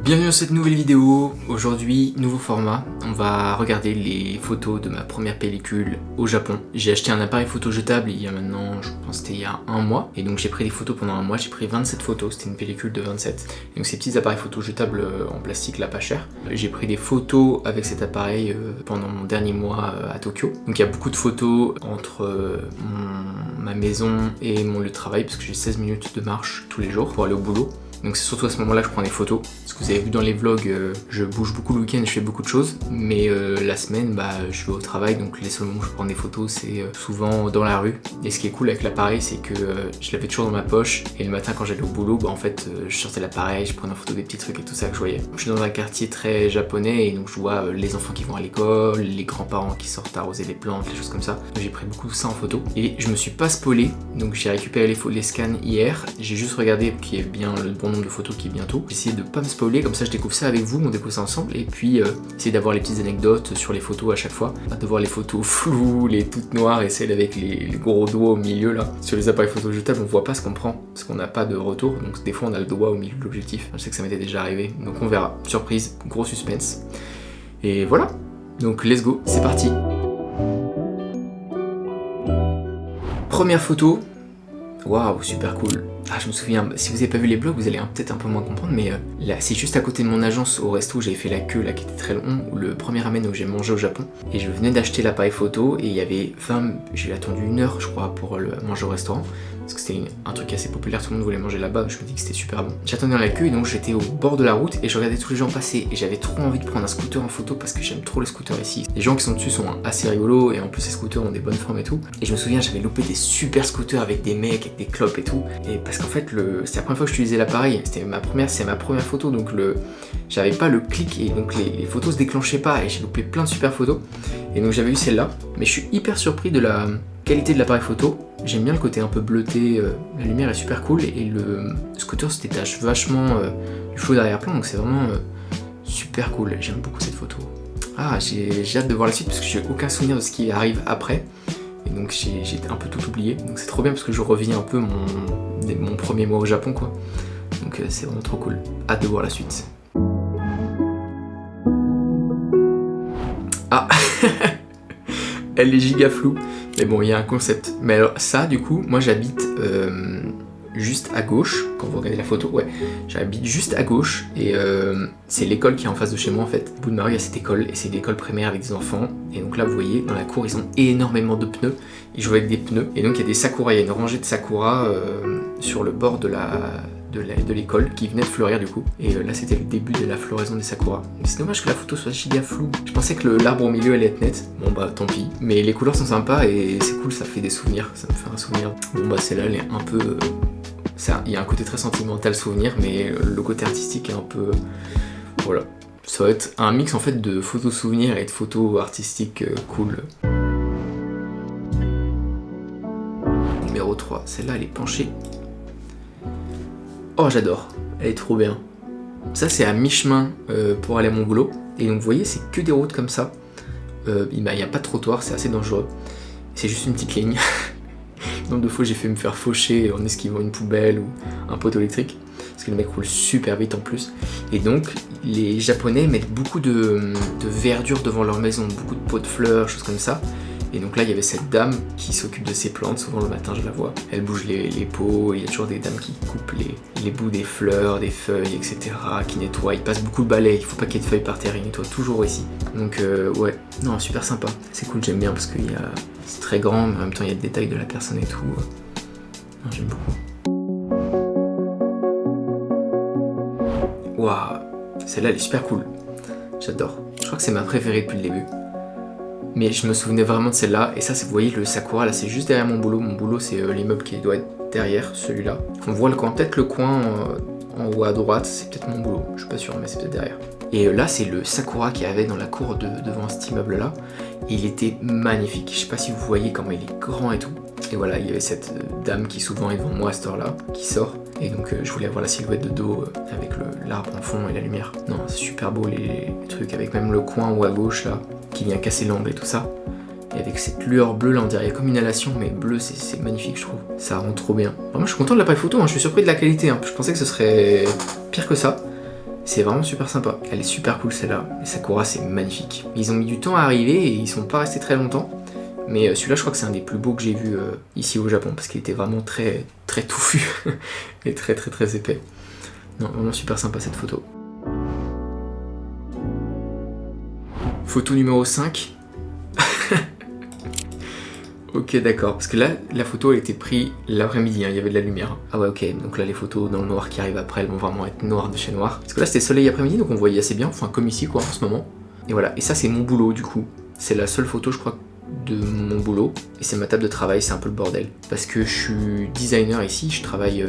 Bienvenue dans cette nouvelle vidéo. Aujourd'hui, nouveau format. On va regarder les photos de ma première pellicule au Japon. J'ai acheté un appareil photo jetable il y a maintenant, je pense que c'était il y a un mois. Et donc j'ai pris des photos pendant un mois, j'ai pris 27 photos, c'était une pellicule de 27. Et donc ces petits appareils photo jetables en plastique là pas cher. J'ai pris des photos avec cet appareil pendant mon dernier mois à Tokyo. Donc il y a beaucoup de photos entre ma maison et mon lieu de travail parce que j'ai 16 minutes de marche tous les jours pour aller au boulot. Donc c'est surtout à ce moment-là que je prends des photos. Parce que vous avez vu dans les vlogs, je bouge beaucoup le week-end, je fais beaucoup de choses. Mais la semaine, je vais au travail, donc les seuls moments où je prends des photos, c'est souvent dans la rue. Et ce qui est cool avec l'appareil, c'est que je l'avais toujours dans ma poche. Et le matin, quand j'allais au boulot, je sortais l'appareil, je prenais en photo des petits trucs et tout ça que je voyais. Je suis dans un quartier très japonais, et donc je vois les enfants qui vont à l'école, les grands-parents qui sortent arroser les plantes, les choses comme ça. Donc j'ai pris beaucoup de ça en photo. Et je me suis pas spoilé, donc j'ai récupéré les scans hier. J'ai juste regardé qu'il y ait bien le bon nombre de photos qui est bientôt. J'ai essayé de pas me spoiler, comme ça je découvre ça avec vous, on découvre ça ensemble, et puis essayer d'avoir les petites anecdotes sur les photos à chaque fois, de voir les photos floues, les toutes noires et celles avec les gros doigts au milieu là. Sur les appareils photo jetables on voit pas ce qu'on prend, parce qu'on n'a pas de retour, donc des fois on a le doigt au milieu de l'objectif. Je sais que ça m'était déjà arrivé, donc on verra. Surprise, gros suspense. Et voilà, donc let's go, c'est parti. Première photo. Waouh, super cool. Ah, je me souviens, si vous n'avez pas vu les vlogs, vous allez peut-être un peu moins comprendre, mais là, c'est juste à côté de mon agence au resto où j'avais fait la queue, là, qui était très long, où le premier ramen où j'ai mangé au Japon. Et je venais d'acheter l'appareil photo, et il y avait 20... J'ai attendu 1 heure, je crois, pour le manger au restaurant. Parce que c'était un truc assez populaire, tout le monde voulait manger là-bas, je me dis que c'était super bon. J'attendais dans la queue, et donc j'étais au bord de la route, et je regardais tous les gens passer, et j'avais trop envie de prendre un scooter en photo, parce que j'aime trop les scooters ici. Les gens qui sont dessus sont assez rigolos, et en plus les scooters ont des bonnes formes et tout. Et je me souviens, j'avais loupé des super scooters avec des mecs, avec des clopes et tout. Et parce qu'en fait, c'était la première fois que j'utilisais l'appareil, c'est ma première photo, donc j'avais pas le clic, et donc les photos se déclenchaient pas, et j'ai loupé plein de super photos. Et donc j'avais eu celle-là, mais je suis hyper surpris de la qualité de l'appareil photo. J'aime bien le côté un peu bleuté, la lumière est super cool, et le scooter se détache vachement du flot d'arrière-plan, donc c'est vraiment super cool, j'aime beaucoup cette photo. Ah, j'ai hâte de voir la suite parce que j'ai aucun souvenir de ce qui arrive après, et donc j'ai un peu tout oublié, donc c'est trop bien parce que je revis un peu mon premier mois au Japon quoi, donc c'est vraiment trop cool, hâte de voir la suite. Ah elle est giga floue, mais bon, il y a un concept. Mais alors ça, du coup, moi j'habite juste à gauche, quand vous regardez la photo, ouais, j'habite juste à gauche, et c'est l'école qui est en face de chez moi en fait. Au bout de ma rue, il y a cette école, et c'est une école primaire avec des enfants, et donc là, vous voyez, dans la cour, ils ont énormément de pneus, ils jouent avec des pneus, et donc il y a des sakuras, il y a une rangée de sakuras sur le bord de l'école qui venait de fleurir du coup, et là c'était le début de la floraison des sakuras. C'est dommage que la photo soit giga floue, je pensais que l'arbre au milieu allait être net, bon bah tant pis, mais les couleurs sont sympas et c'est cool, ça fait des souvenirs, ça me fait un souvenir. Bon bah celle-là elle est un peu... il y a un côté très sentimental souvenir, mais le côté artistique est un peu... voilà, ça va être un mix en fait de photos souvenirs et de photos artistiques cool. Numéro 3, celle-là elle est penchée. Oh j'adore, elle est trop bien. Ça c'est à mi-chemin pour aller à mon boulot. Et donc vous voyez c'est que des routes comme ça. Il n'y a pas de trottoir, c'est assez dangereux. C'est juste une petite ligne. Donc de fois j'ai fait me faire faucher en esquivant une poubelle ou un poteau électrique. Parce que le mec roule super vite en plus. Et donc les Japonais mettent beaucoup de verdure devant leur maison, beaucoup de pots de fleurs, choses comme ça. Et donc là, il y avait cette dame qui s'occupe de ces plantes, souvent le matin je la vois. Elle bouge les pots, il y a toujours des dames qui coupent les bouts des fleurs, des feuilles, etc. qui nettoient, ils passent beaucoup le balai, il faut pas qu'il y ait de feuilles par terre, ils nettoient toujours ici. Donc ouais, non, super sympa. C'est cool, j'aime bien parce que c'est très grand, mais en même temps il y a des détails de la personne et tout. Non, j'aime beaucoup. Waouh, celle-là elle est super cool. J'adore. Je crois que c'est ma préférée depuis le début. Mais je me souvenais vraiment de celle-là, et ça, vous voyez le sakura, là c'est juste derrière mon boulot. Mon boulot c'est l'immeuble qui doit être derrière celui-là. On voit le coin, peut-être le coin en haut à droite, c'est peut-être mon boulot, je suis pas sûr, mais c'est peut-être derrière. Et là c'est le sakura qu'il y avait dans la cour devant cet immeuble-là, et il était magnifique. Je sais pas si vous voyez comment il est grand et tout. Et voilà, il y avait cette dame qui souvent est devant moi à cette heure-là, qui sort. Et donc je voulais avoir la silhouette de dos avec l'arbre en fond et la lumière. Non, c'est super beau les trucs, avec même le coin en haut à gauche là, qui vient casser l'angle et tout ça. Et avec cette lueur bleue là, on dirait comme une inhalation, mais bleu, c'est magnifique je trouve. Ça rend trop bien. Vraiment, je suis content de l'appareil photo, hein. Je suis surpris de la qualité, hein. Je pensais que ce serait pire que ça. C'est vraiment super sympa. Elle est super cool celle-là. Et Sakura, c'est magnifique. Ils ont mis du temps à arriver et ils sont pas restés très longtemps. Mais celui-là, je crois que c'est un des plus beaux que j'ai vu ici au Japon parce qu'il était vraiment très très touffu et très très très épais. Non, vraiment super sympa cette photo. Photo numéro 5. Ok, d'accord, parce que là, la photo elle était prise l'après-midi, hein, il y avait de la lumière. Ah ouais, ok, donc là les photos dans le noir qui arrivent après, elles vont vraiment être noires de chez noir. Parce que là c'était soleil après-midi, donc on voyait assez bien, enfin comme ici quoi en ce moment. Et voilà, et ça c'est mon boulot du coup. C'est la seule photo je crois de mon boulot, et c'est ma table de travail, c'est un peu le bordel. Parce que je suis designer ici, je travaille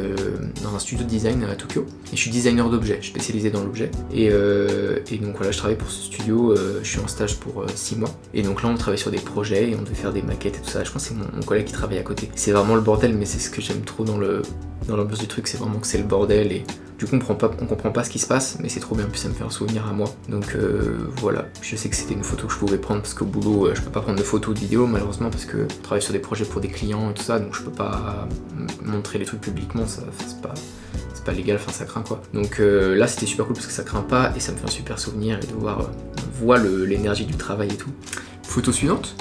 dans un studio de design à Tokyo, et je suis designer d'objets, je suis spécialisé dans l'objet. Et donc voilà, je travaille pour ce studio, je suis en stage pour 6 mois. Et donc là on travaille sur des projets, et on devait faire des maquettes et tout ça, je pense que c'est mon collègue qui travaille à côté. C'est vraiment le bordel, mais c'est ce que j'aime trop dans l'ambiance du truc, c'est vraiment que c'est le bordel, et du coup on comprend pas ce qui se passe, mais c'est trop bien, puis ça me fait un souvenir à moi. Donc voilà, je sais que c'était une photo que je pouvais prendre parce qu'au boulot je peux pas prendre de photos, de vidéos malheureusement parce que je travaille sur des projets pour des clients et tout ça, donc je peux pas montrer les trucs publiquement, ça c'est pas légal, enfin ça craint quoi. Donc là c'était super cool parce que ça craint pas et ça me fait un super souvenir et de voir, on voit l'énergie du travail et tout. Photo suivante.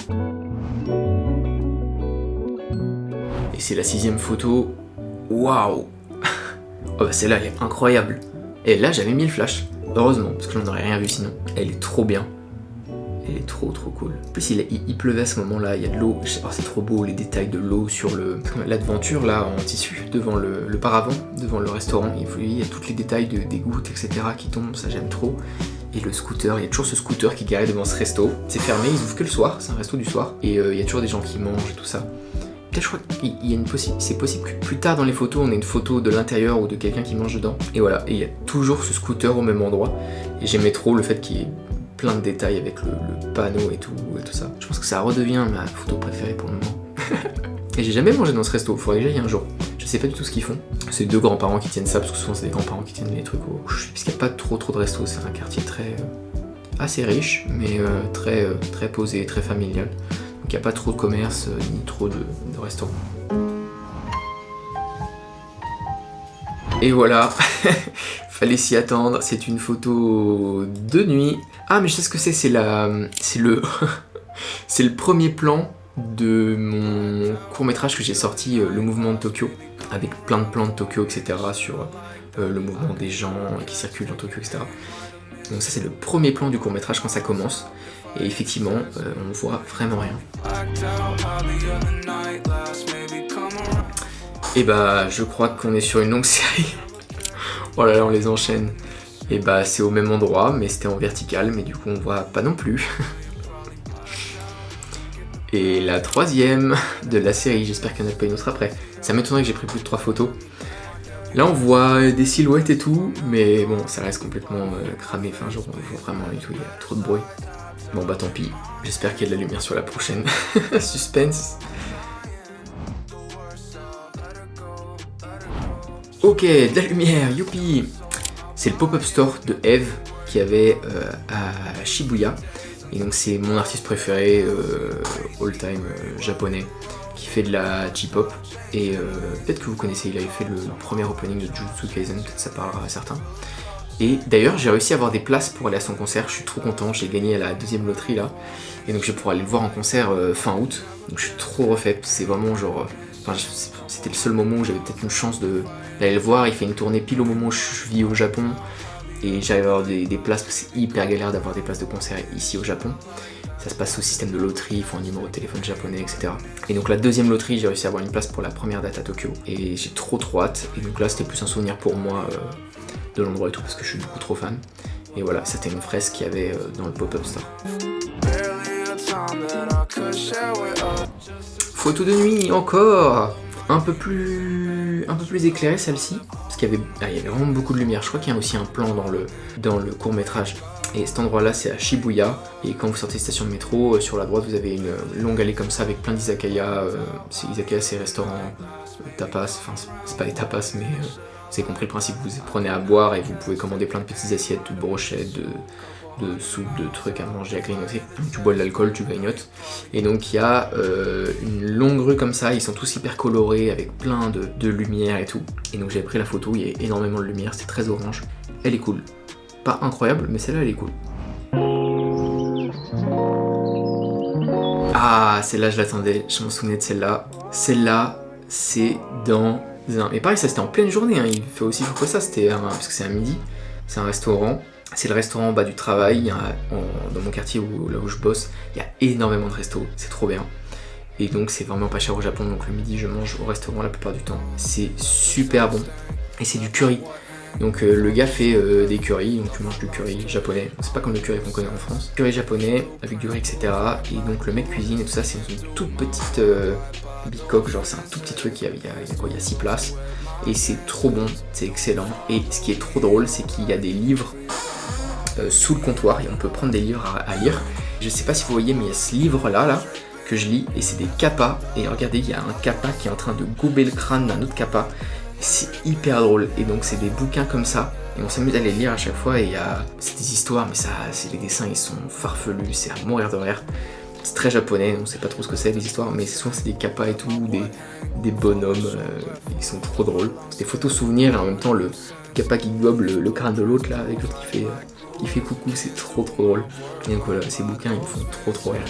Et c'est la 6ème photo. Waouh. Oh bah celle-là elle est incroyable. Et là j'avais mis le flash, heureusement, parce que j'en aurais rien vu sinon. Elle est trop bien. Elle est trop cool. En plus il pleuvait à ce moment-là, il y a de l'eau. Oh, c'est trop beau les détails de l'eau sur l'aventure là en tissu, devant le paravent, devant le restaurant. Il y a tous les détails des gouttes, etc. qui tombent, ça j'aime trop. Et le scooter, il y a toujours ce scooter qui est garé devant ce resto. C'est fermé, ils ouvrent que le soir, c'est un resto du soir. Et il y a toujours des gens qui mangent et tout ça. Je crois qu'il y a c'est possible que plus tard dans les photos on ait une photo de l'intérieur ou de quelqu'un qui mange dedans. Et voilà, et il y a toujours ce scooter au même endroit. Et j'aimais trop le fait qu'il y ait plein de détails avec le panneau et tout ça. Je pense que ça redevient ma photo préférée pour le moment. Et j'ai jamais mangé dans ce resto, faudrait que j'aille un jour. Je sais pas du tout ce qu'ils font. C'est 2 grands-parents qui tiennent ça, parce que souvent c'est des grands-parents qui tiennent les trucs parce qu'il n'y a pas trop de restos, c'est un quartier très assez riche, mais très posé, très familial. Donc il n'y a pas trop de commerce, ni trop de restaurants. Et voilà, fallait s'y attendre, c'est une photo de nuit. Ah mais je sais ce que c'est le premier plan de mon court-métrage que j'ai sorti, Le Mouvement de Tokyo, avec plein de plans de Tokyo, etc. sur le mouvement des gens qui circulent dans Tokyo, etc. Donc ça c'est le premier plan du court-métrage quand ça commence. Et effectivement, on voit vraiment rien. Et bah, je crois qu'on est sur une longue série. Oh là là, on les enchaîne. Et bah, c'est au même endroit, mais c'était en vertical, mais du coup, on voit pas non plus. Et la 3e de la série, j'espère qu'il n'y en a pas une autre après. Ça m'étonnerait que j'ai pris plus de 3 photos. Là, on voit des silhouettes et tout, mais bon, ça reste complètement cramé. Enfin, genre, on voit vraiment et tout, il y a trop de bruit. Bon bah tant pis, j'espère qu'il y a de la lumière sur la prochaine. Suspense. Ok, de la lumière, youpi. C'est le pop-up store de Eve qu'il y avait à Shibuya. Et donc c'est mon artiste préféré, all-time japonais, qui fait de la J-pop. Et peut-être que vous connaissez, il avait fait le premier opening de Jujutsu Kaisen, peut-être ça parlera à certains. Et d'ailleurs j'ai réussi à avoir des places pour aller à son concert, je suis trop content, j'ai gagné à la 2e loterie là. Et donc je vais pouvoir aller le voir en concert fin août. Donc je suis trop refait, c'est vraiment genre... c'était le seul moment où j'avais peut-être une chance d'aller le voir. Il fait une tournée pile au moment où je vis au Japon. Et j'arrive à avoir des places, parce que c'est hyper galère d'avoir des places de concert ici au Japon. Ça se passe au système de loterie, il faut un numéro de téléphone japonais, etc. Et donc la 2e loterie, j'ai réussi à avoir une place pour la première date à Tokyo. Et j'ai trop hâte. Et donc là c'était plus un souvenir pour moi de l'endroit et tout, parce que je suis du coup trop fan. Et voilà, c'était une fresque qu'il y avait dans le pop-up store. Photo de nuit, encore un peu plus éclairée celle-ci, parce qu'il y avait vraiment beaucoup de lumière. Je crois qu'il y a aussi un plan dans le court-métrage. Et cet endroit-là, c'est à Shibuya. Et quand vous sortez de station de métro, sur la droite, vous avez une longue allée comme ça avec plein d'izakaya. Izakaya, c'est restaurants tapas. Enfin, c'est pas des tapas, mais vous avez compris le principe. Vous prenez à boire et vous pouvez commander plein de petites assiettes, de brochettes, de soupe, de trucs à manger, à grignoter. Tu bois de l'alcool, tu grignotes. Et donc il y a une longue rue comme ça, ils sont tous hyper colorés avec plein de lumière et tout. Et donc j'avais pris la photo, il y a énormément de lumière, c'est très orange. Elle est cool. pas incroyable, mais celle-là elle est cool. Ah, celle-là je l'attendais, je m'en souvenais de celle-là. Celle-là, c'est dans un... Mais pareil, ça c'était en pleine journée, hein. Il fait aussi chaud que ça, parce que c'est à midi. C'est un restaurant. C'est le restaurant en bas du travail. Dans mon quartier là où je bosse, il y a énormément de restos. C'est trop bien. Et donc c'est vraiment pas cher au Japon. Donc le midi, je mange au restaurant la plupart du temps. C'est super bon. Et c'est du curry. Donc le gars fait des currys, donc tu manges du curry japonais, c'est pas comme le curry qu'on connaît en France. Curry japonais, avec du riz, etc. Et donc le mec cuisine et tout ça, c'est une toute petite bicoque, genre c'est un tout petit truc, il y a 6 places. Et c'est trop bon, c'est excellent. Et ce qui est trop drôle, c'est qu'il y a des livres sous le comptoir, et on peut prendre des livres à lire. Je sais pas si vous voyez, mais il y a ce livre-là, que je lis, et c'est des kappas. Et regardez, il y a un kappa qui est en train de gober le crâne d'un autre kappa. C'est hyper drôle, et donc c'est des bouquins comme ça, et on s'amuse à les lire à chaque fois, et c'est des histoires, mais les dessins ils sont farfelus, c'est à mourir de rire. C'est très japonais, on sait pas trop ce que c'est les histoires, mais souvent c'est des kappas et tout, des bonhommes, ils sont trop drôles. C'est des photos souvenirs, et en même temps le kappa qui gobe le crâne de l'autre là, avec l'autre qui fait coucou, c'est trop drôle. Et donc voilà, ces bouquins ils me font trop rire.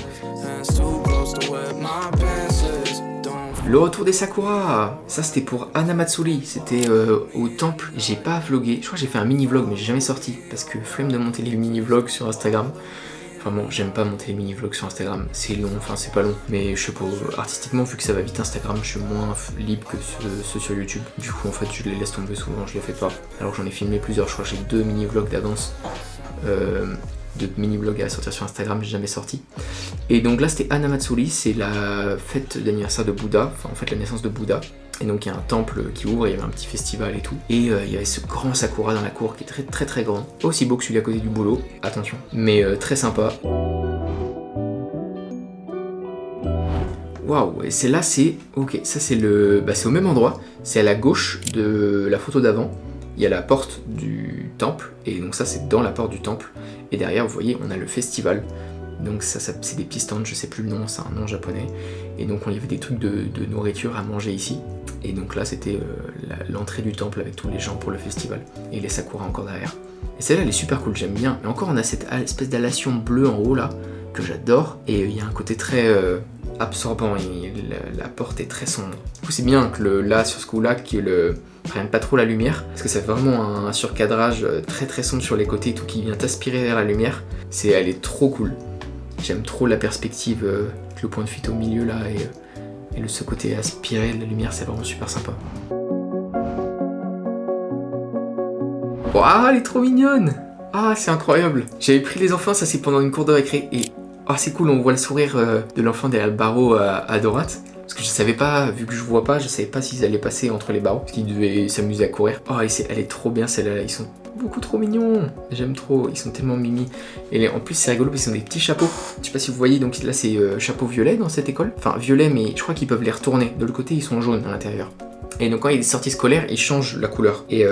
Le retour des Sakura, ça c'était pour Hanamatsuri, c'était au temple, j'ai pas vlogué, je crois que j'ai fait un mini vlog mais j'ai jamais sorti, parce que flemme de monter les mini vlogs sur Instagram. Enfin bon, j'aime pas monter les mini vlogs sur Instagram, c'est long, enfin c'est pas long, mais je sais pas, artistiquement vu que ça va vite Instagram, je suis moins libre que ceux sur YouTube. Du coup en fait je les laisse tomber souvent, je les fais pas, alors que j'en ai filmé plusieurs, je crois que j'ai 2 mini vlogs d'avance. De mini-vlog à sortir sur Instagram, j'ai jamais sorti. Et donc là c'était Hanamatsuri, c'est la fête d'anniversaire de Bouddha, enfin en fait la naissance de Bouddha. Et donc il y a un temple qui ouvre, il y avait un petit festival et tout. Et il y avait ce grand sakura dans la cour qui est très grand. Pas aussi beau que celui à côté du boulot, attention, mais très sympa. Waouh, et celle-là c'est... Ok, ça c'est c'est au même endroit, c'est à la gauche de la photo d'avant. Il y a la porte du temple, et donc ça c'est dans la porte du temple. Et derrière, vous voyez, on a le festival. Donc ça c'est des petits stands, je sais plus le nom, c'est un nom japonais. Et donc il y avait des trucs de nourriture à manger ici. Et donc là c'était l'entrée du temple avec tous les gens pour le festival. Et les sakura encore derrière. Et celle-là elle est super cool, j'aime bien. Et encore on a cette espèce d'allation bleue en haut là, que j'adore. Et il y a un côté très absorbant, et la porte est très sombre. Du coup c'est bien que là sur ce coup-là, prenne pas trop la lumière, parce que c'est vraiment un surcadrage très sombre sur les côtés et tout, qui vient t'aspirer vers la lumière. Elle est trop cool. J'aime trop la perspective, avec le point de fuite au milieu là, et ce côté aspiré de la lumière, c'est vraiment super sympa. Waouh, elle est trop mignonne! Ah, c'est incroyable! J'avais pris les enfants, ça c'est pendant une cour de récré, et c'est cool, on voit le sourire de l'enfant derrière le barreau à droite. Parce que je savais pas, vu que je vois pas, je savais pas s'ils allaient passer entre les barreaux, parce qu'ils devaient s'amuser à courir. Elle est trop bien celle-là, ils sont beaucoup trop mignons. J'aime trop, ils sont tellement mimi. Et en plus c'est rigolo parce qu'ils ont des petits chapeaux. Je sais pas si vous voyez, donc là c'est chapeau violet dans cette école. Enfin violet, mais je crois qu'ils peuvent les retourner. De l'autre côté ils sont jaunes à l'intérieur. Et donc quand il y a des sorties scolaires, ils changent la couleur. Et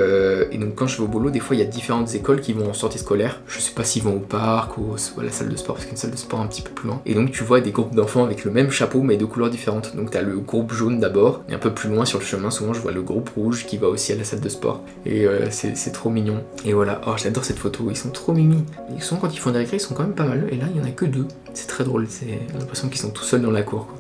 donc quand je vais au boulot, des fois il y a différentes écoles qui vont en sortie scolaire. Je sais pas s'ils vont au parc ou à la salle de sport, parce qu'une salle de sport un petit peu plus loin. Et donc tu vois des groupes d'enfants avec le même chapeau mais de couleurs différentes. Donc t'as le groupe jaune d'abord, et un peu plus loin sur le chemin, souvent je vois le groupe rouge qui va aussi à la salle de sport. Et c'est trop mignon. Et voilà, j'adore cette photo, ils sont trop mimi. Et souvent quand ils font des récré, ils sont quand même pas mal. Et là il y en a que 2. C'est très drôle, j'ai l'impression qu'ils sont tout seuls dans la cour, quoi.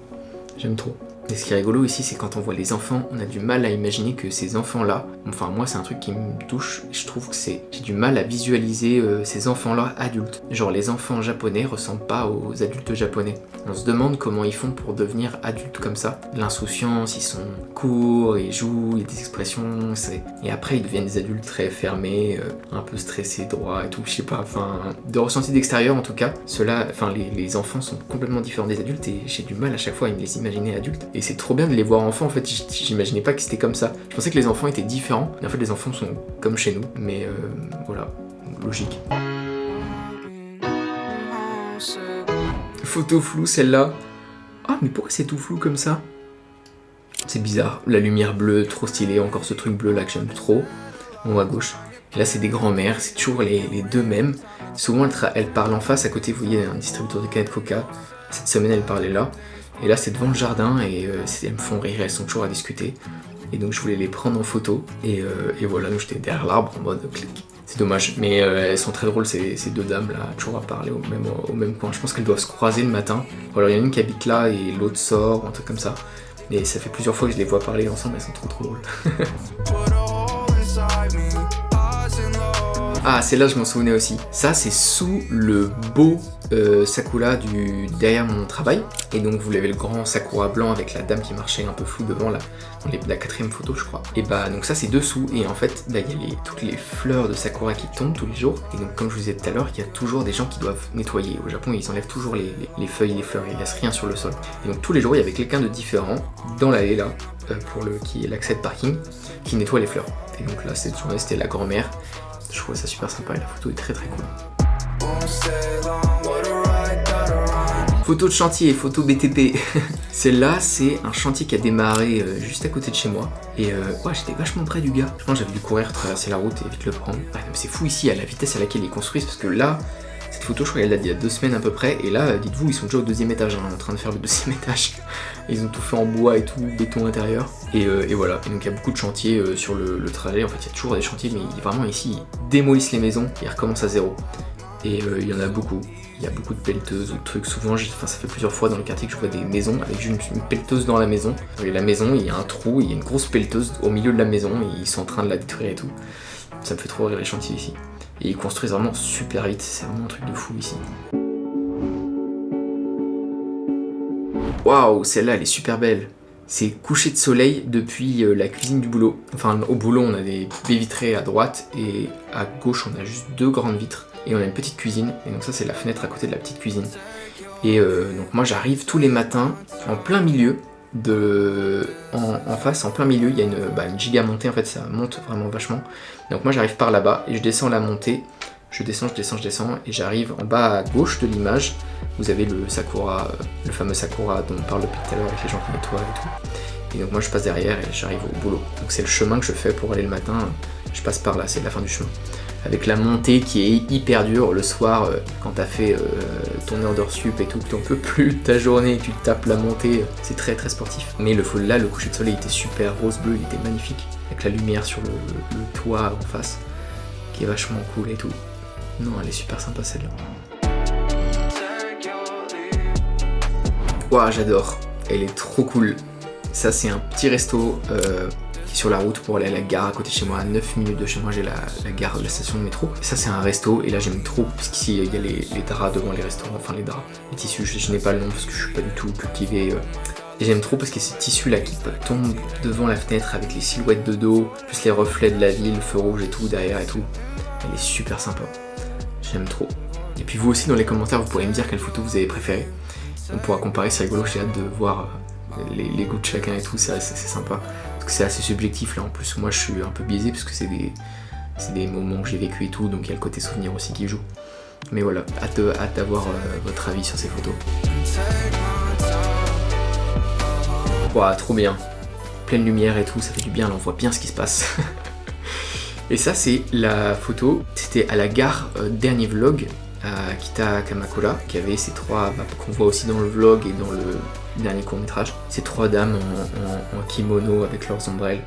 J'aime trop. Et ce qui est rigolo ici, c'est quand on voit les enfants, on a du mal à imaginer que ces enfants-là, enfin moi c'est un truc qui me touche, je trouve que j'ai du mal à visualiser ces enfants-là adultes. Genre les enfants japonais ressemblent pas aux adultes japonais. On se demande comment ils font pour devenir adultes comme ça. L'insouciance, ils sont courts, ils jouent, il y a des expressions, et après ils deviennent des adultes très fermés, un peu stressés, droits et tout, je sais pas, enfin de ressenti d'extérieur en tout cas, les enfants sont complètement différents des adultes et j'ai du mal à chaque fois à me les imaginer adultes. Et c'est trop bien de les voir enfants, en fait, j'imaginais pas que c'était comme ça. Je pensais que les enfants étaient différents, mais en fait les enfants sont comme chez nous, mais voilà, logique. Photo floue celle-là. Ah mais pourquoi c'est tout flou comme ça? C'est bizarre, la lumière bleue, trop stylée, encore ce truc bleu là que j'aime trop, en haut à gauche. Et là c'est des grands-mères, c'est toujours les deux mêmes. Souvent elles parlent en face, à côté vous voyez un distributeur de canettes Coca. Cette semaine elles parlaient là. Et là c'est devant le jardin et elles me font rire, elles sont toujours à discuter. Et donc je voulais les prendre en photo et voilà, donc j'étais derrière l'arbre en mode clic. C'est dommage, mais elles sont très drôles ces deux dames là, toujours à parler au même coin. Je pense qu'elles doivent se croiser le matin. Ou alors il y en a une qui habite là et l'autre sort, ou un truc comme ça. Et ça fait plusieurs fois que je les vois parler ensemble, elles sont trop drôles. Ah, celle-là, je m'en souvenais aussi. Ça, c'est sous le beau sakura derrière mon travail. Et donc, vous l'avez le grand sakura blanc avec la dame qui marchait un peu floue devant là, dans la 4ème photo, je crois. Et bah, donc ça, c'est dessous. Et en fait, bah, il y a toutes les fleurs de sakura qui tombent tous les jours. Et donc, comme je vous disais tout à l'heure, il y a toujours des gens qui doivent nettoyer. Au Japon, ils enlèvent toujours les feuilles et les fleurs. Il ne laisse rien sur le sol. Et donc, tous les jours, il y avait quelqu'un de différent dans l'allée là, qui est l'accès de parking, qui nettoie les fleurs. Et donc là, cette journée, c'était la grand-mère. Je trouve ça super sympa et la photo est très cool. Photo de chantier, photo BTP. Celle-là, c'est un chantier qui a démarré juste à côté de chez moi. Et ouais, j'étais vachement près du gars. Je pense que j'avais dû courir, traverser la route et vite le prendre. Ouais, c'est fou ici à la vitesse à laquelle ils construisent parce que là, cette photo, je crois qu'elle date d'il y a 2 semaines à peu près. Et là, dites-vous, ils sont déjà au 2e étage, en train de faire le 2e étage. Ils ont tout fait en bois et tout, béton intérieur. Et voilà. Et donc il y a beaucoup de chantiers sur le trajet. En fait, il y a toujours des chantiers, mais vraiment ici, ils démolissent les maisons et ils recommencent à zéro. Et il y en a beaucoup. Il y a beaucoup de pelleteuses ou de trucs. Souvent, ça fait plusieurs fois dans le quartier que je vois des maisons avec une pelleteuse dans la maison. Et la maison, il y a un trou, il y a une grosse pelleteuse au milieu de la maison et ils sont en train de la détruire et tout. Ça me fait trop rire les chantiers ici. Et ils construisent vraiment super vite. C'est vraiment un truc de fou ici. Waouh, celle-là, elle est super belle. C'est coucher de soleil depuis la cuisine du boulot. Enfin, au boulot, on a des baies vitrées à droite et à gauche, on a juste 2 grandes vitres. Et on a une petite cuisine. Et donc ça, c'est la fenêtre à côté de la petite cuisine. Et donc moi, j'arrive tous les matins en plein milieu. En face, en plein milieu, il y a une giga montée. En fait, ça monte vraiment vachement. Donc moi, j'arrive par là-bas et je descends la montée. Je descends et j'arrive en bas à gauche de l'image. Vous avez le sakura, le fameux sakura dont on parle depuis tout à l'heure avec les gens qui nettoient et tout. Et donc moi je passe derrière et j'arrive au boulot. Donc c'est le chemin que je fais pour aller le matin. Je passe par là, c'est la fin du chemin. Avec la montée qui est hyper dure le soir quand t'as fait ton heure d'heure sup et tout, que t'en peux plus de ta journée, tu tapes la montée, c'est très sportif. Mais le coucher de soleil était super rose-bleu, il était magnifique. Avec la lumière sur le toit en face, qui est vachement cool et tout. Non, elle est super sympa celle-là. Waouh, j'adore. Elle est trop cool. Ça, c'est un petit resto qui est sur la route pour aller à la gare à côté de chez moi. À 9 minutes de chez moi, j'ai la gare, la station de métro. Et ça, c'est un resto. Et là, j'aime trop. Parce qu'ici, il y a les draps devant les restaurants. Enfin, les draps. Les tissus, je n'ai pas le nom parce que je suis pas du tout cultivé. Et j'aime trop parce que ces tissus-là qui tombent devant la fenêtre avec les silhouettes de dos, plus les reflets de la ville, le feu rouge et tout derrière et tout. Elle est super sympa. J'aime trop. Et puis vous aussi dans les commentaires vous pourrez me dire quelle photo vous avez préférée. On pourra comparer, c'est rigolo, j'ai hâte de voir les goûts de chacun et tout, c'est sympa. Parce que c'est assez subjectif là en plus, moi je suis un peu biaisé parce que c'est des moments que j'ai vécu et tout, donc il y a le côté souvenir aussi qui joue. Mais voilà, hâte d'avoir votre avis sur ces photos. Ouah, trop bien. Pleine lumière et tout, ça fait du bien, là on voit bien ce qui se passe. Et ça c'est la photo, c'était à la gare dernier vlog à Kita Kamakura, qui avait ces 3 qu'on voit aussi dans le vlog et dans le dernier court métrage. Ces 3 dames en kimono avec leurs ombrelles.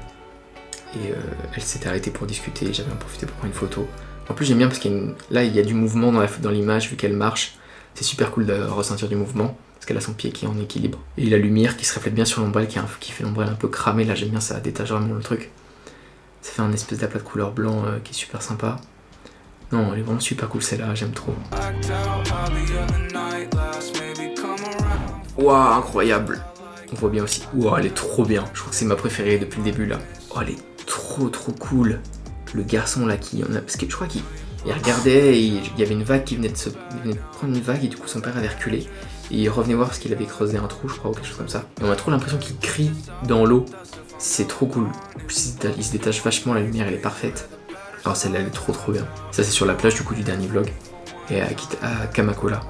Et elles s'étaient arrêtées pour discuter, j'avais en profité pour prendre une photo. En plus j'aime bien parce là il y a du mouvement dans l'image vu qu'elle marche. C'est super cool de ressentir du mouvement. Parce qu'elle a son pied qui est en équilibre. Et la lumière qui se reflète bien sur l'ombrelle, qui fait l'ombrelle un peu cramée, là j'aime bien, ça détache vraiment le truc. Ça fait un espèce d'aplat de couleur blanc qui est super sympa. Non, elle est vraiment super cool celle-là, j'aime trop. Waouh, incroyable. On voit bien aussi. Waouh, elle est trop bien. Je crois que c'est ma préférée depuis le début là. Oh, elle est trop cool. Le garçon là qui en a... Parce que je crois qu'il regardait et il y avait une vague qui venait de prendre une vague et du coup son père avait reculé. Et il revenait voir parce qu'il avait creusé un trou, je crois, ou quelque chose comme ça. Et on a trop l'impression qu'il crie dans l'eau. C'est trop cool. Il se détache vachement, la lumière elle est parfaite. Alors celle-là elle est trop bien. Ça c'est sur la plage du coup du dernier vlog. Et à Kamakura.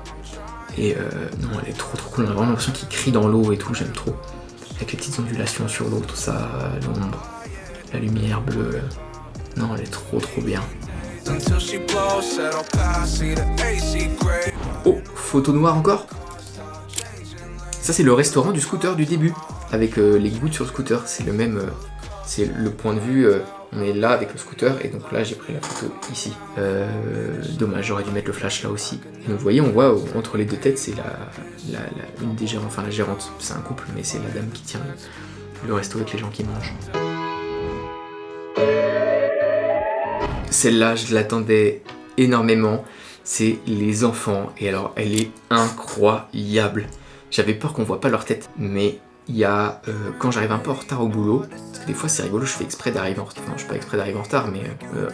Et non, elle est trop cool. On a vraiment l'impression qu'il crie dans l'eau et tout, j'aime trop. Avec les petites ondulations sur l'eau, tout ça, l'ombre, la lumière bleue. Non, elle est trop bien. Oh, photo noire encore. Ça c'est le restaurant du scooter du début, avec les gouttes sur le scooter. C'est le même, c'est le point de vue, on est là avec le scooter et donc là j'ai pris la photo ici. Dommage, j'aurais dû mettre le flash là aussi. Et donc vous voyez, on voit entre les deux têtes, c'est une des gérantes, enfin la gérante, c'est un couple, mais c'est la dame qui tient le resto avec les gens qui mangent. Celle-là, je l'attendais énormément, c'est les enfants, et alors elle est incroyable. J'avais peur qu'on voit pas leur tête, mais il y a, quand j'arrive un peu en retard au boulot, parce que des fois c'est rigolo, je fais exprès d'arriver en retard, enfin je fais pas exprès d'arriver en retard, mais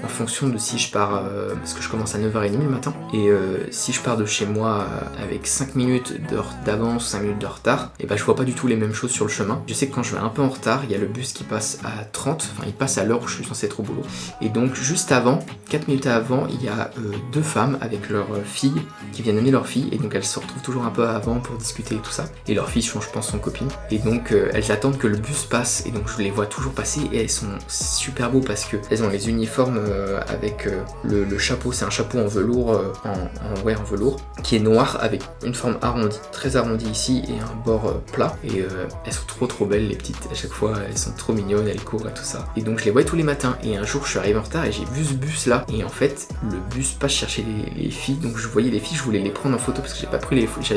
en fonction de si je pars, parce que je commence à 9h30 le matin, et si je pars de chez moi avec 5 minutes d'avance, 5 minutes de retard, et ben je vois pas du tout les mêmes choses sur le chemin. Je sais que quand je vais un peu en retard, il y a le bus qui passe à 30, enfin il passe à l'heure où je suis censé être au boulot. Et donc juste avant, 4 minutes avant, il y a deux femmes avec leur fille qui viennent amener leur fille, et donc elles se retrouvent toujours un peu avant pour discuter et tout ça. Et leur fille, je pense, sont copines. Et donc elles attendent que le bus passe, et donc je les vois toujours passer, et elles sont super beaux parce que elles ont les uniformes avec le chapeau, c'est un chapeau en velours, en velours, qui est noir avec une forme arrondie, très arrondie ici, et un bord plat. Et elles sont trop belles les petites, à chaque fois elles sont trop mignonnes, elles courent et tout ça. Et donc je les vois tous les matins, et un jour je suis arrivé en retard et j'ai vu ce bus là, et en fait le bus passe chercher les filles, donc je voyais les filles, je voulais les prendre en photo parce que j'avais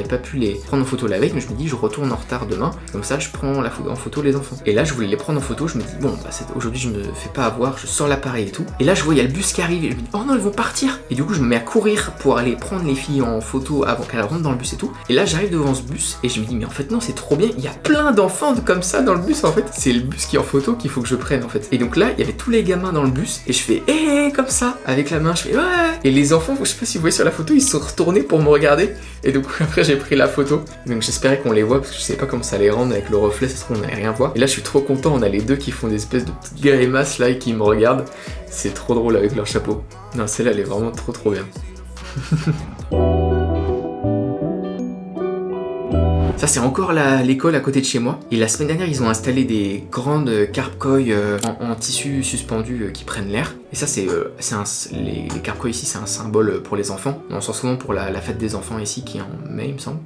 pas pu les prendre en photo la veille, mais je me dis je retourne en retard demain, comme ça je prends en photo les enfants. Et là je voulais les prendre en photo, je me dis bon bah aujourd'hui je me fais pas avoir, je sors l'appareil et tout, et là je vois il y a le bus qui arrive et je me dis oh non ils vont partir, et du coup je me mets à courir pour aller prendre les filles en photo avant qu'elles rentrent dans le bus et tout, et là j'arrive devant ce bus et je me dis mais en fait non c'est trop bien, il y a plein d'enfants comme ça dans le bus, en fait c'est le bus qui est en photo qu'il faut que je prenne en fait. Et donc là il y avait tous les gamins dans le bus et je fais comme ça avec la main, je fais ouais, et les enfants, je sais pas si vous voyez sur la photo, ils se sont retournés pour me regarder, et donc après j'ai pris la photo, donc j'espérais qu'on les voit parce que je sais pas comment ça les rendre avec le reflet, ça se trouve on n'allait rien voir. Et là je suis trop content, on a les deux qui font des espèces de petites grimaces là et qui me regardent, c'est trop drôle avec leur chapeau. Non, celle-là elle est vraiment trop bien. Ça c'est encore l'école à côté de chez moi, et la semaine dernière ils ont installé des grandes carpe-koi en tissu suspendu qui prennent l'air, et ça les carpe-koi ici c'est un symbole pour les enfants. On en sort souvent pour la fête des enfants ici qui est en mai il me semble.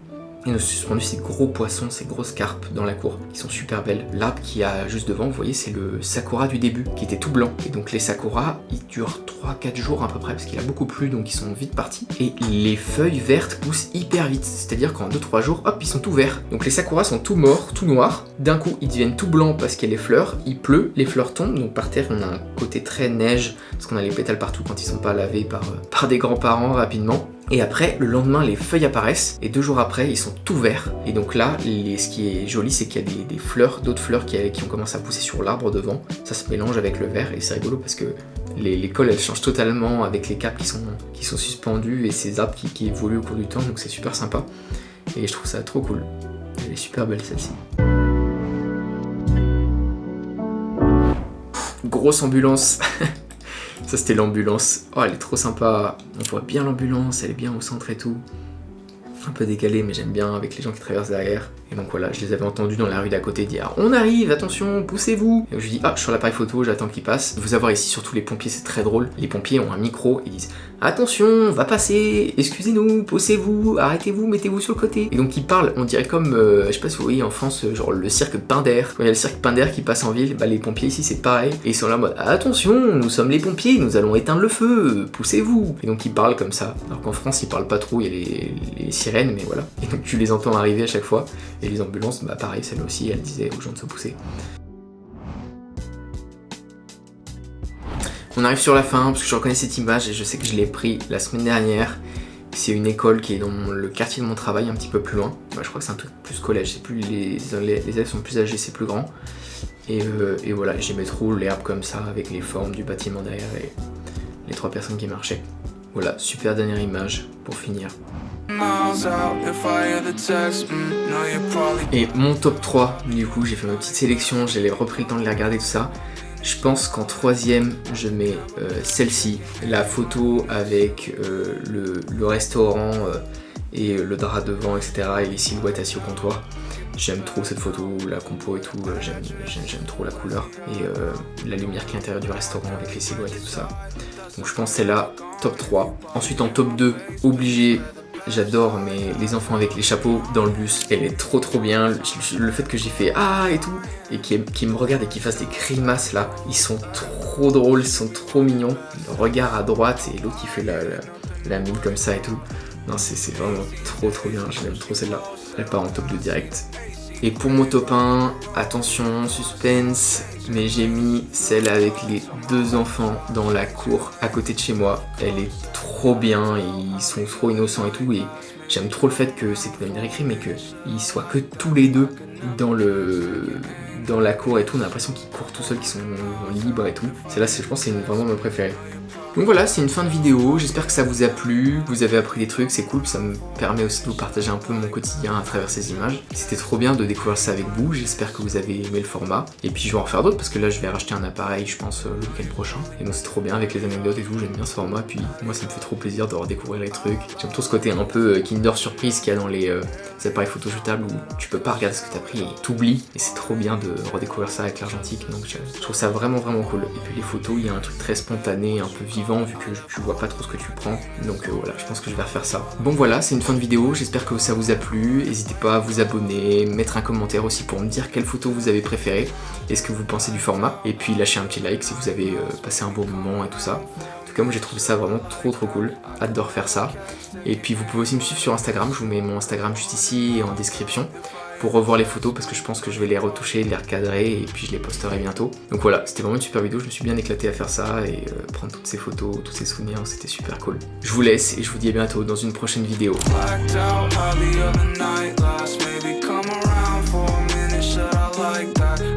Et nous avons suspendu ces gros poissons, ces grosses carpes dans la cour, qui sont super belles. L'arbre qui a juste devant, vous voyez, c'est le sakura du début, qui était tout blanc. Et donc les sakuras, ils durent 3-4 jours à peu près, parce qu'il a beaucoup plu, donc ils sont vite partis. Et les feuilles vertes poussent hyper vite, c'est-à-dire qu'en 2-3 jours, hop, ils sont tout verts. Donc les sakuras sont tout morts, tout noirs. D'un coup, ils deviennent tout blancs parce qu'il y a les fleurs, il pleut, les fleurs tombent, donc par terre, on a un côté très neige, parce qu'on a les pétales partout quand ils sont pas lavés par des grands-parents rapidement. Et après, le lendemain, les feuilles apparaissent, et 2 jours après, ils sont tout verts. Et donc là, ce qui est joli, c'est qu'il y a des fleurs, d'autres fleurs qui ont commencé à pousser sur l'arbre devant. Ça se mélange avec le vert, et c'est rigolo parce que l'école, elle change totalement avec les capes qui sont suspendues, et ces arbres qui évoluent au cours du temps, donc c'est super sympa. Et je trouve ça trop cool. Elle est super belle, celle-ci. Grosse ambulance. Ça c'était l'ambulance, oh elle est trop sympa, on voit bien l'ambulance, elle est bien au centre et tout. Un peu décalée mais j'aime bien avec les gens qui traversent derrière. Et donc voilà, je les avais entendus dans la rue d'à côté dire on arrive, attention, poussez-vous. Et je lui dis je suis sur l'appareil photo, j'attends qu'ils passent. Vous avoir ici surtout les pompiers, c'est très drôle. Les pompiers ont un micro, ils disent attention, on va passer, excusez-nous, poussez-vous, arrêtez-vous, mettez-vous sur le côté. Et donc ils parlent, on dirait comme, je sais pas si vous voyez en France, genre le cirque Pinder. Quand il y a le cirque Pinder qui passe en ville, les pompiers ici c'est pareil. Et ils sont là en mode attention, nous sommes les pompiers, nous allons éteindre le feu, poussez-vous. Et donc ils parlent comme ça. Alors qu'en France ils parlent pas trop, il y a les sirènes, mais voilà. Et donc tu les entends arriver à chaque fois. Et les ambulances, pareil, celle aussi, elle disait aux gens de se pousser. On arrive sur la fin, parce que je reconnais cette image et je sais que je l'ai pris la semaine dernière. C'est une école qui est dans le quartier de mon travail, un petit peu plus loin. Je crois que c'est un truc plus collège, c'est plus les élèves sont plus âgés, c'est plus grand. Et voilà, j'aimais trop l'herbe comme ça, avec les formes du bâtiment derrière et les 3 personnes qui marchaient. Voilà, super dernière image pour finir. Et mon top 3, du coup j'ai fait ma petite sélection, j'ai repris le temps de les regarder tout ça. Je pense qu'en 3ème, je mets celle-ci, la photo avec le restaurant et le drap devant, etc. et les silhouettes assises au comptoir. J'aime trop cette photo, la compo et tout, j'aime trop la couleur et la lumière qui est à l'intérieur du restaurant avec les silhouettes et tout ça. Donc je pense que c'est là, top 3. Ensuite en top 2, obligé, j'adore mais les enfants avec les chapeaux dans le bus, elle est trop bien. Le fait que j'ai fait et tout, et qui me regardent et qui fassent des grimaces là, ils sont trop drôles, ils sont trop mignons. Le regard à droite et l'autre qui fait la mine comme ça et tout. Non, c'est vraiment trop bien, j'aime trop celle-là. Elle part en top 2 direct. Et pour mon top 1, attention, suspense, mais j'ai mis celle avec les 2 enfants dans la cour à côté de chez moi. Elle est trop bien, et ils sont trop innocents et tout, et j'aime trop le fait que c'est une récré, mais qu'ils soient que tous les deux dans la cour et tout. On a l'impression qu'ils courent tout seuls, qu'ils sont libres et tout. Celle-là, je pense, c'est vraiment ma préférée. Donc voilà, c'est une fin de vidéo, j'espère que ça vous a plu, que vous avez appris des trucs, c'est cool, ça me permet aussi de vous partager un peu mon quotidien à travers ces images. C'était trop bien de découvrir ça avec vous, j'espère que vous avez aimé le format. Et puis je vais en refaire d'autres parce que là je vais racheter un appareil, je pense, le week-end prochain. Et donc c'est trop bien avec les anecdotes et tout, j'aime bien ce format, puis moi ça me fait trop plaisir de redécouvrir les trucs. J'aime trop ce côté un peu Kinder Surprise qu'il y a dans les appareils photo jetables où tu peux pas regarder ce que t'as pris et t'oublies. Et c'est trop bien de redécouvrir ça avec l'argentique, donc je trouve ça vraiment cool. Et puis les photos, il y a un truc très spontané, un peu vivant vu que tu vois pas trop ce que tu prends. Donc voilà, je pense que je vais refaire ça. Bon voilà, c'est une fin de vidéo, j'espère que ça vous a plu. N'hésitez pas à vous abonner, mettre un commentaire aussi pour me dire quelle photo vous avez préférée et ce que vous pensez du format. Et puis lâchez un petit like si vous avez passé un bon moment et tout ça. En tout cas, moi j'ai trouvé ça vraiment trop cool. Hâte de refaire ça. Et puis vous pouvez aussi me suivre sur Instagram, je vous mets mon Instagram juste ici en description pour revoir les photos parce que je pense que je vais les retoucher, les recadrer et puis je les posterai bientôt. Donc voilà, c'était vraiment une super vidéo, je me suis bien éclaté à faire ça et prendre toutes ces photos, tous ces souvenirs, c'était super cool. Je vous laisse et je vous dis à bientôt dans une prochaine vidéo.